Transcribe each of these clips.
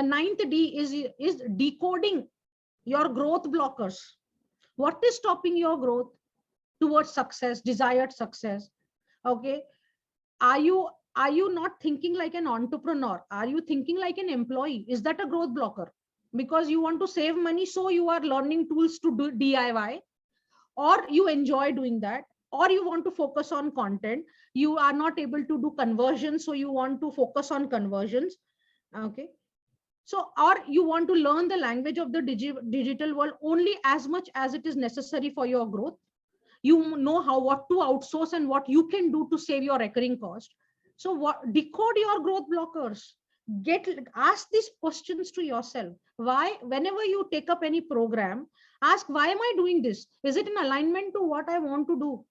ninth D is decoding your growth blockers. What is stopping your growth towards success, desired success? Okay. Are you not thinking like an entrepreneur? Are you thinking like an employee? Is that a growth blocker? Because you want to save money, so you are learning tools to do DIY, or you enjoy doing that, or you want to focus on content. You are not able to do conversions, so you want to focus on conversions. Okay. So, or you want to learn the language of the digital world only as much as it is necessary for your growth. You know what to outsource and what you can do to save your recurring cost. So decode your growth blockers. Ask these questions to yourself. Why? Whenever you take up any program, ask, why am I doing this? Is it in alignment to what I want to do?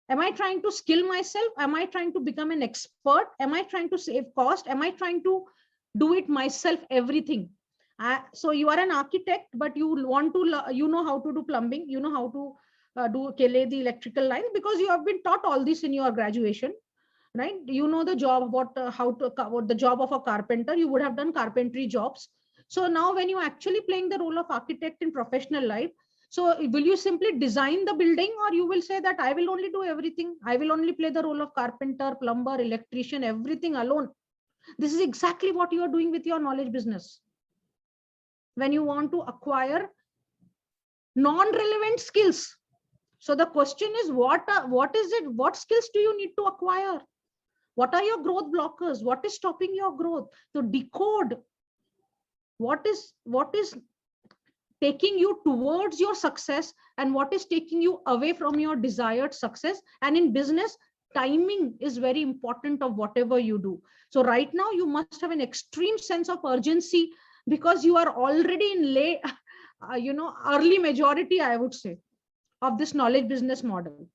Am I trying to skill myself? Am I trying to become an expert? Am I trying to save cost? Am I trying to do it myself, everything? So you are an architect, but you want to, you know how to do plumbing, you know how to lay the electrical lines, because you have been taught all this in your graduation, right? You know the job, what the job of a carpenter. You would have done carpentry jobs. So now when you actually playing the role of architect in professional life, so will you simply design the building, or you will say that I will only do everything? I will only play the role of carpenter, plumber, electrician, everything alone. This is exactly what you are doing with your knowledge business. When you want to acquire non-relevant skills. So the question is, what is it? What skills do you need to acquire? What are your growth blockers? What is stopping your growth? So decode what is taking you towards your success and what is taking you away from your desired success. And in business, timing is very important of whatever you do. So right now you must have an extreme sense of urgency, because you are already in early majority, I would say, of this knowledge business model.